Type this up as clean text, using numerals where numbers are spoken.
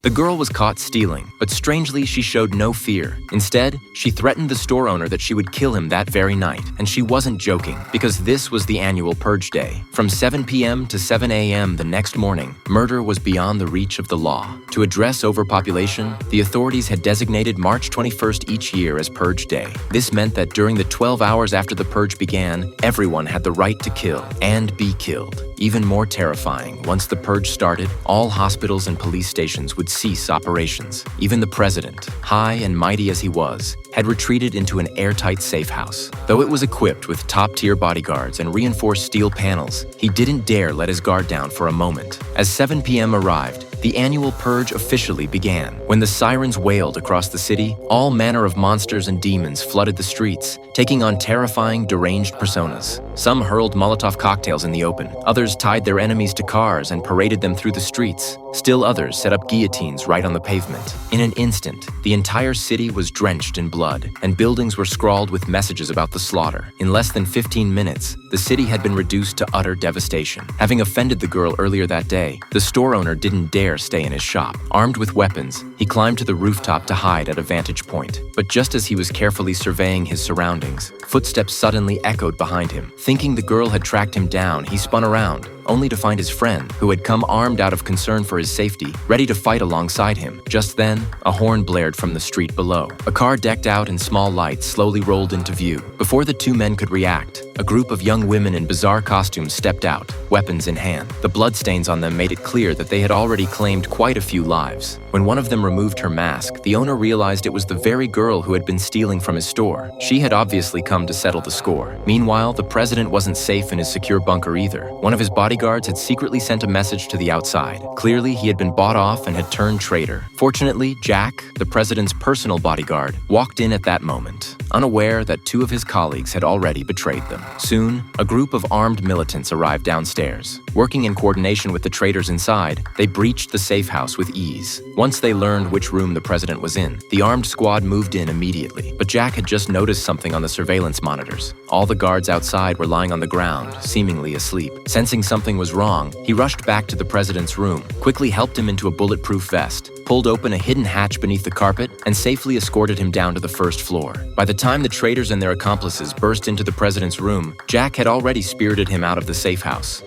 The girl was caught stealing, but strangely she showed no fear. Instead, she threatened the store owner that she would kill him that very night. And she wasn't joking, because this was the annual Purge Day. From 7 p.m. to 7 a.m. the next morning, murder was beyond the reach of the law. To address overpopulation, the authorities had designated March 21st each year as Purge Day. This meant that during the 12 hours after the purge began, everyone had the right to kill and be killed. Even more terrifying, once the purge started, all hospitals and police stations would cease operations. Even the president, high and mighty as he was, had retreated into an airtight safe house. Though it was equipped with top-tier bodyguards and reinforced steel panels, he didn't dare let his guard down for a moment. As 7 p.m. arrived, the annual purge officially began. When the sirens wailed across the city, all manner of monsters and demons flooded the streets, taking on terrifying, deranged personas. Some hurled Molotov cocktails in the open, others tied their enemies to cars and paraded them through the streets. Still others set up guillotines right on the pavement. In an instant, the entire city was drenched in blood, and buildings were scrawled with messages about the slaughter. In less than 15 minutes, the city had been reduced to utter devastation. Having offended the girl earlier that day, the store owner didn't dare stay in his shop. Armed with weapons, he climbed to the rooftop to hide at a vantage point. But just as he was carefully surveying his surroundings, footsteps suddenly echoed behind him. Thinking the girl had tracked him down, he spun around, only to find his friend, who had come armed out of concern for his safety, ready to fight alongside him. Just then, a horn blared from the street below. A car decked out in small lights slowly rolled into view. Before the two men could react, a group of young women in bizarre costumes stepped out, weapons in hand. The bloodstains on them made it clear that they had already claimed quite a few lives. When one of them removed her mask, the owner realized it was the very girl who had been stealing from his store. She had obviously come to settle the score. Meanwhile, the president wasn't safe in his secure bunker either. One of his bodyguards had secretly sent a message to the outside. Clearly, he had been bought off and had turned traitor. Fortunately, Jack, the president's personal bodyguard, walked in at that moment, unaware that two of his colleagues had already betrayed them. Soon, a group of armed militants arrived downstairs. Working in coordination with the traitors inside, they breached the safe house with ease. Once they learned which room the president was in, the armed squad moved in immediately. But Jack had just noticed something on the surveillance monitors. All the guards outside were lying on the ground, seemingly asleep. Sensing something was wrong, he rushed back to the president's room, quickly helped him into a bulletproof vest, pulled open a hidden hatch beneath the carpet, and safely escorted him down to the first floor. By the time the traitors and their accomplices burst into the president's room, Jack had already spirited him out of the safe house.